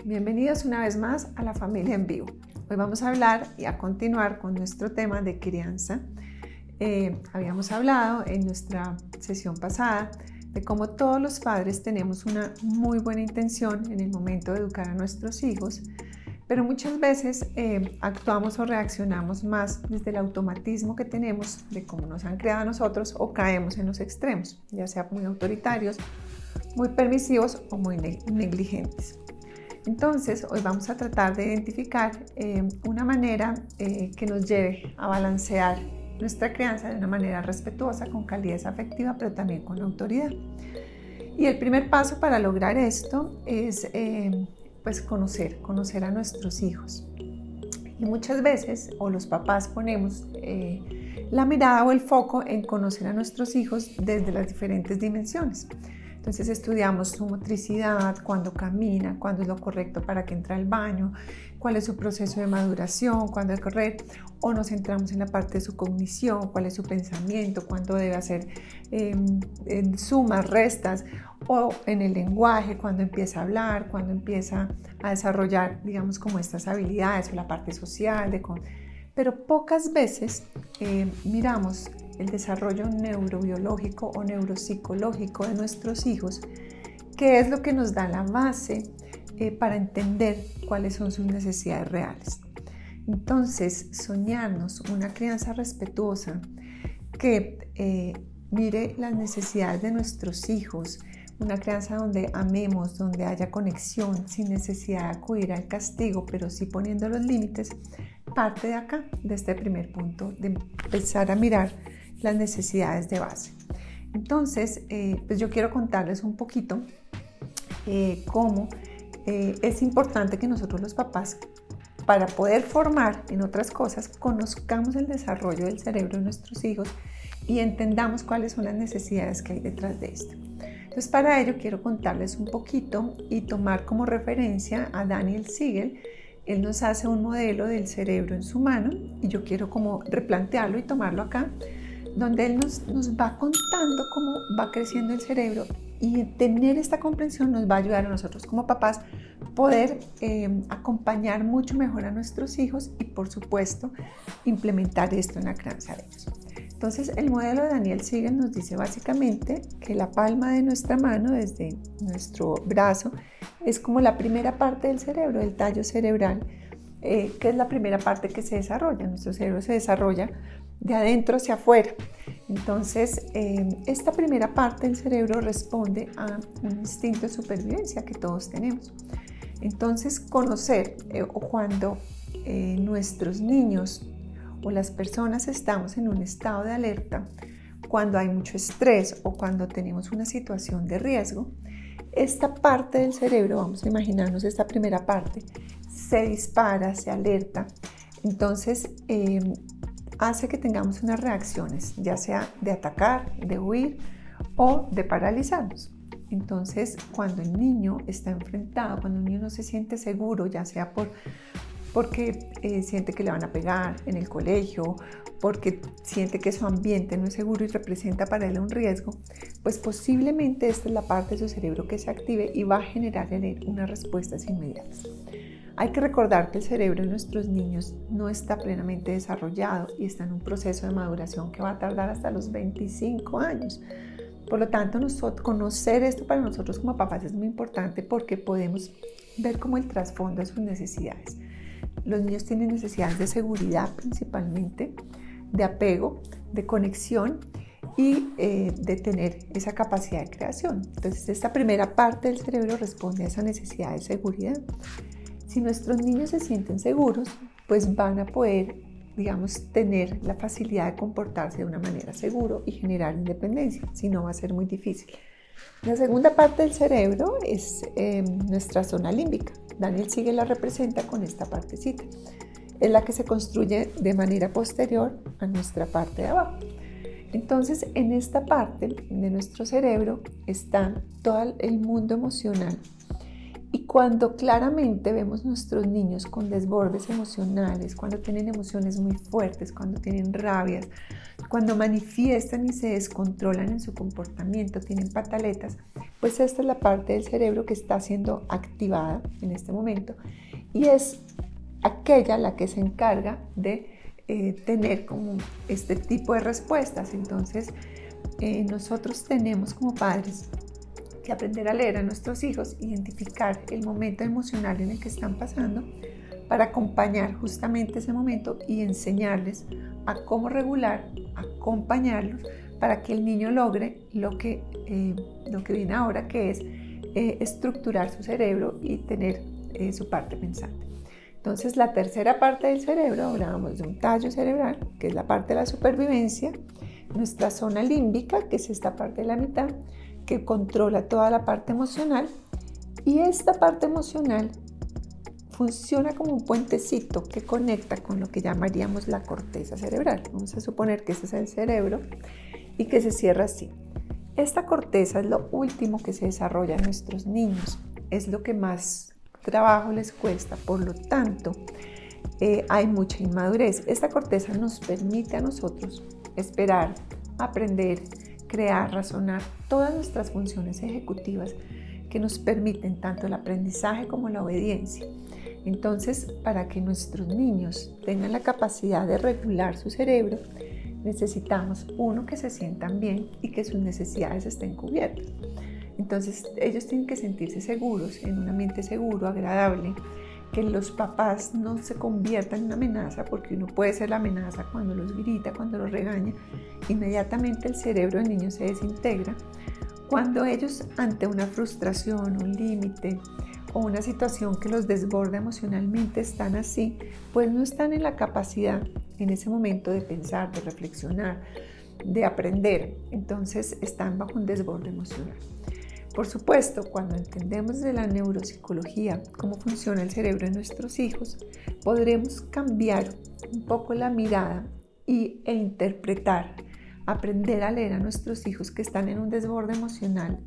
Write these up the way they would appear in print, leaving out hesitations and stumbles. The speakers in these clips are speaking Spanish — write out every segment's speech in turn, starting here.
Bienvenidos una vez más a La Familia en Vivo. Hoy vamos a hablar y a continuar con nuestro tema de crianza. Habíamos hablado en nuestra sesión pasada de cómo todos los padres tenemos una muy buena intención en el momento de educar a nuestros hijos, pero muchas veces actuamos o reaccionamos más desde el automatismo que tenemos de cómo nos han creado a nosotros o caemos en los extremos, ya sea muy autoritarios, muy permisivos o muy negligentes. Entonces, hoy vamos a tratar de identificar una manera que nos lleve a balancear nuestra crianza de una manera respetuosa, con calidez afectiva, pero también con autoridad. Y el primer paso para lograr esto es conocer a nuestros hijos. Y muchas veces, o los papás ponemos la mirada o el foco en conocer a nuestros hijos desde las diferentes dimensiones. Entonces estudiamos su motricidad, cuándo camina, cuándo es lo correcto para que entre al baño, cuál es su proceso de maduración, cuándo es correr, o nos centramos en la parte de su cognición, cuál es su pensamiento, cuándo debe hacer sumas, restas, o en el lenguaje, cuándo empieza a hablar, cuándo empieza a desarrollar, digamos, como estas habilidades, o la parte social, pero pocas veces miramos el desarrollo neurobiológico o neuropsicológico de nuestros hijos, que es lo que nos da la base para entender cuáles son sus necesidades reales. Entonces, soñarnos una crianza respetuosa que mire las necesidades de nuestros hijos, una crianza donde amemos, donde haya conexión, sin necesidad de acudir al castigo, pero sí poniendo los límites, parte de acá, de este primer punto, de empezar a mirar las necesidades de base. Entonces, pues yo quiero contarles un poquito cómo es importante que nosotros los papás, para poder formar en otras cosas, conozcamos el desarrollo del cerebro de nuestros hijos y entendamos cuáles son las necesidades que hay detrás de esto. Entonces, para ello quiero contarles un poquito y tomar como referencia a Daniel Siegel. Él nos hace un modelo del cerebro en su mano y yo quiero como replantearlo y tomarlo acá, donde él nos va contando cómo va creciendo el cerebro, y tener esta comprensión nos va a ayudar a nosotros como papás poder acompañar mucho mejor a nuestros hijos y, por supuesto, implementar esto en la crianza de ellos. Entonces, el modelo de Daniel Siegel nos dice básicamente que la palma de nuestra mano, desde nuestro brazo, es como la primera parte del cerebro, el tallo cerebral, que es la primera parte que se desarrolla. Nuestro cerebro se desarrolla de adentro hacia afuera. Entonces, esta primera parte del cerebro responde a un instinto de supervivencia que todos tenemos. Entonces, conocer o cuando nuestros niños o las personas estamos en un estado de alerta, cuando hay mucho estrés o cuando tenemos una situación de riesgo, esta parte del cerebro, vamos a imaginarnos esta primera parte, se dispara, se alerta. Entonces, hace que tengamos unas reacciones, ya sea de atacar, de huir o de paralizarnos. Entonces, cuando el niño está enfrentado, cuando un niño no se siente seguro, ya sea porque siente que le van a pegar en el colegio, porque siente que su ambiente no es seguro y representa para él un riesgo, pues posiblemente esta es la parte de su cerebro que se active y va a generar en él unas respuestas inmediatas. Hay que recordar que el cerebro de nuestros niños no está plenamente desarrollado y está en un proceso de maduración que va a tardar hasta los 25 años. Por lo tanto, conocer esto para nosotros como papás es muy importante, porque podemos ver como el trasfondo de sus necesidades. Los niños tienen necesidades de seguridad principalmente, de apego, de conexión y de tener esa capacidad de creación. Entonces, esta primera parte del cerebro responde a esa necesidad de seguridad. Si nuestros niños se sienten seguros, pues van a poder, digamos, tener la facilidad de comportarse de una manera segura y generar independencia, si no va a ser muy difícil. La segunda parte del cerebro es nuestra zona límbica. Daniel Siegel la representa con esta partecita. Es la que se construye de manera posterior a nuestra parte de abajo. Entonces, en esta parte de nuestro cerebro está todo el mundo emocional. Y cuando claramente vemos nuestros niños con desbordes emocionales, cuando tienen emociones muy fuertes, cuando tienen rabias, cuando manifiestan y se descontrolan en su comportamiento, tienen pataletas, pues esta es la parte del cerebro que está siendo activada en este momento y es aquella la que se encarga de tener como este tipo de respuestas. Entonces, nosotros tenemos como padres que aprender a leer a nuestros hijos, identificar el momento emocional en el que están pasando para acompañar justamente ese momento y enseñarles a cómo regular, acompañarlos para que el niño logre lo que viene ahora, que es estructurar su cerebro y tener su parte pensante. Entonces, la tercera parte del cerebro, hablábamos de un tallo cerebral, que es la parte de la supervivencia, nuestra zona límbica, que es esta parte de la mitad, que controla toda la parte emocional, y esta parte emocional funciona como un puentecito que conecta con lo que llamaríamos la corteza cerebral. Vamos a suponer que ese es el cerebro y que se cierra así. Esta corteza es lo último que se desarrolla en nuestros niños, es lo que más trabajo les cuesta, por lo tanto hay mucha inmadurez. Esta corteza nos permite a nosotros esperar, aprender, crear, razonar, todas nuestras funciones ejecutivas que nos permiten tanto el aprendizaje como la obediencia. Entonces, para que nuestros niños tengan la capacidad de regular su cerebro, necesitamos, uno, que se sientan bien y que sus necesidades estén cubiertas. Entonces, ellos tienen que sentirse seguros, en un ambiente seguro, agradable, que los papás no se conviertan en una amenaza, porque uno puede ser la amenaza cuando los grita, cuando los regaña. Inmediatamente el cerebro del niño se desintegra. Cuando ellos, ante una frustración, un límite o una situación que los desborda emocionalmente, están así, pues no están en la capacidad en ese momento de pensar, de reflexionar, de aprender. Entonces están bajo un desborde emocional. Por supuesto, cuando entendemos de la neuropsicología cómo funciona el cerebro de nuestros hijos, podremos cambiar un poco la mirada e interpretar, aprender a leer a nuestros hijos que están en un desborde emocional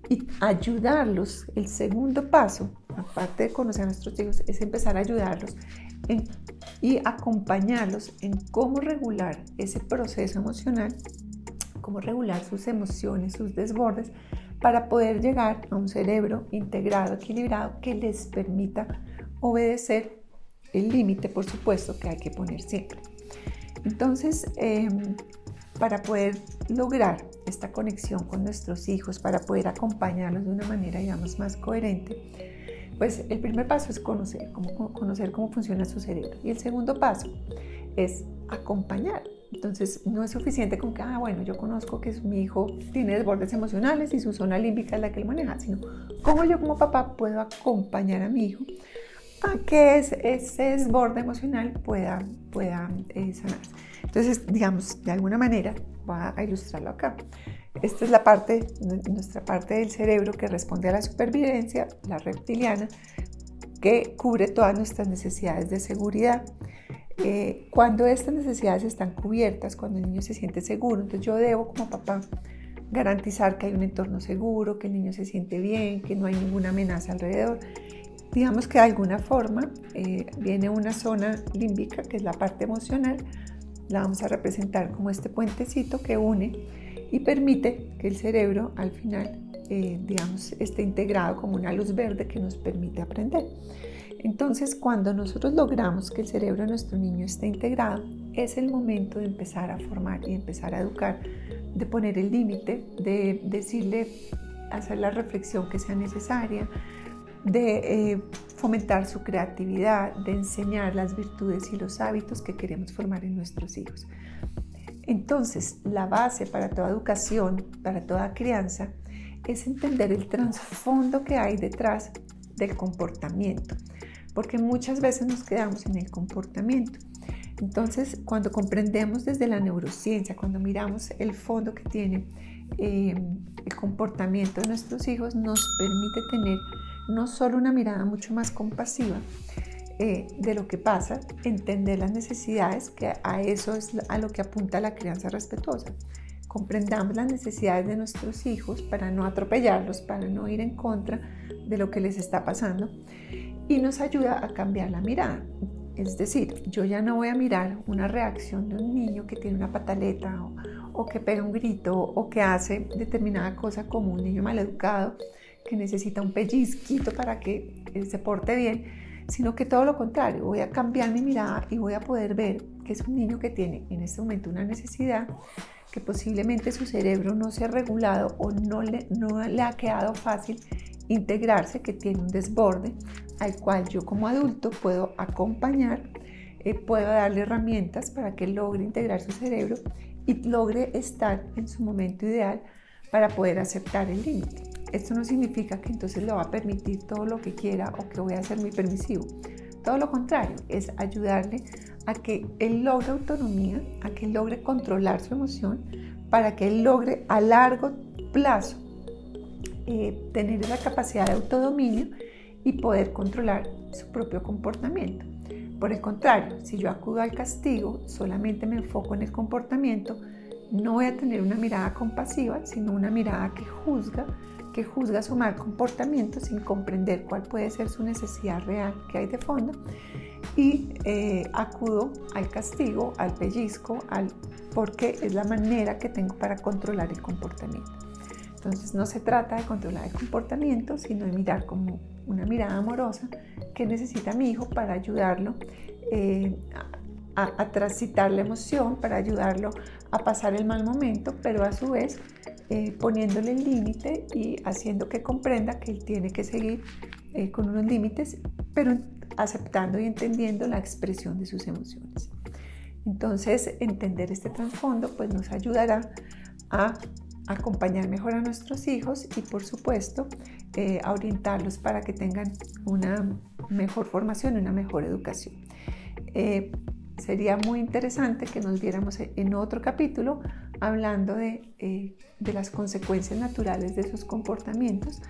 y ayudarlos. El segundo paso, aparte de conocer a nuestros hijos, es empezar a ayudarlos y acompañarlos en cómo regular ese proceso emocional, cómo regular sus emociones, sus desbordes, para poder llegar a un cerebro integrado, equilibrado, que les permita obedecer el límite, por supuesto, que hay que poner siempre. Entonces, para poder lograr esta conexión con nuestros hijos, para poder acompañarlos de una manera, digamos, más coherente, pues el primer paso es conocer cómo funciona su cerebro. Y el segundo paso es acompañar. Entonces, no es suficiente con que, bueno, yo conozco que mi hijo tiene desbordes emocionales y su zona límbica es la que lo maneja, sino cómo yo como papá puedo acompañar a mi hijo a que ese desborde emocional pueda sanarse. Entonces, digamos, de alguna manera, voy a ilustrarlo acá. Esta es nuestra parte del cerebro que responde a la supervivencia, la reptiliana, que cubre todas nuestras necesidades de seguridad. Cuando estas necesidades están cubiertas, cuando el niño se siente seguro, entonces yo debo como papá garantizar que hay un entorno seguro, que el niño se siente bien, que no hay ninguna amenaza alrededor. Digamos que de alguna forma viene una zona límbica, que es la parte emocional, la vamos a representar como este puentecito que une y permite que el cerebro al final, digamos, esté integrado como una luz verde que nos permite aprender. Entonces, cuando nosotros logramos que el cerebro de nuestro niño esté integrado, es el momento de empezar a formar y empezar a educar, de poner el límite, de decirle, hacer la reflexión que sea necesaria, de fomentar su creatividad, de enseñar las virtudes y los hábitos que queremos formar en nuestros hijos. Entonces, la base para toda educación, para toda crianza, es entender el trasfondo que hay detrás del comportamiento, porque muchas veces nos quedamos en el comportamiento. Entonces, cuando comprendemos desde la neurociencia, cuando miramos el fondo que tiene el comportamiento de nuestros hijos, nos permite tener no solo una mirada mucho más compasiva de lo que pasa, entender las necesidades, que a eso es a lo que apunta la crianza respetuosa, comprendamos las necesidades de nuestros hijos para no atropellarlos, para no ir en contra de lo que les está pasando, y nos ayuda a cambiar la mirada. Es decir, yo ya no voy a mirar una reacción de un niño que tiene una pataleta o que pega un grito o que hace determinada cosa como un niño maleducado que necesita un pellizquito para que se porte bien, sino que todo lo contrario, voy a cambiar mi mirada y voy a poder ver que es un niño que tiene en este momento una necesidad, que posiblemente su cerebro no se ha regulado o no le ha quedado fácil integrarse, que tiene un desborde al cual yo como adulto puedo acompañar, puedo darle herramientas para que logre integrar su cerebro y logre estar en su momento ideal para poder aceptar el límite. Esto no significa que entonces le va a permitir todo lo que quiera o que voy a ser muy permisivo. Todo lo contrario, es ayudarle a que él logre autonomía, a que él logre controlar su emoción, para que él logre a largo plazo tener esa capacidad de autodominio y poder controlar su propio comportamiento. Por el contrario, si yo acudo al castigo, solamente me enfoco en el comportamiento, no voy a tener una mirada compasiva, sino una mirada que juzga su mal comportamiento sin comprender cuál puede ser su necesidad real que hay de fondo, y acudo al castigo, al pellizco, porque es la manera que tengo para controlar el comportamiento. Entonces no se trata de controlar el comportamiento, sino de mirar como una mirada amorosa que necesita mi hijo para ayudarlo a transitar la emoción, para ayudarlo a pasar el mal momento, pero a su vez poniéndole el límite y haciendo que comprenda que él tiene que seguir con unos límites, pero aceptando y entendiendo la expresión de sus emociones. Entonces, entender este trasfondo pues nos ayudará a acompañar mejor a nuestros hijos y, por supuesto, a orientarlos para que tengan una mejor formación y una mejor educación. Sería muy interesante que nos viéramos en otro capítulo hablando de las consecuencias naturales de sus comportamientos,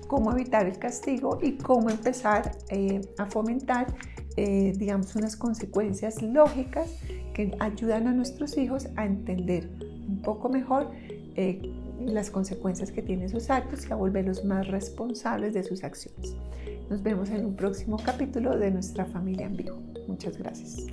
cómo evitar el castigo y cómo empezar a fomentar, digamos, unas consecuencias lógicas que ayudan a nuestros hijos a entender un poco mejor las consecuencias que tienen sus actos y a volverlos más responsables de sus acciones. Nos vemos en un próximo capítulo de Nuestra Familia en Vivo. Muchas gracias.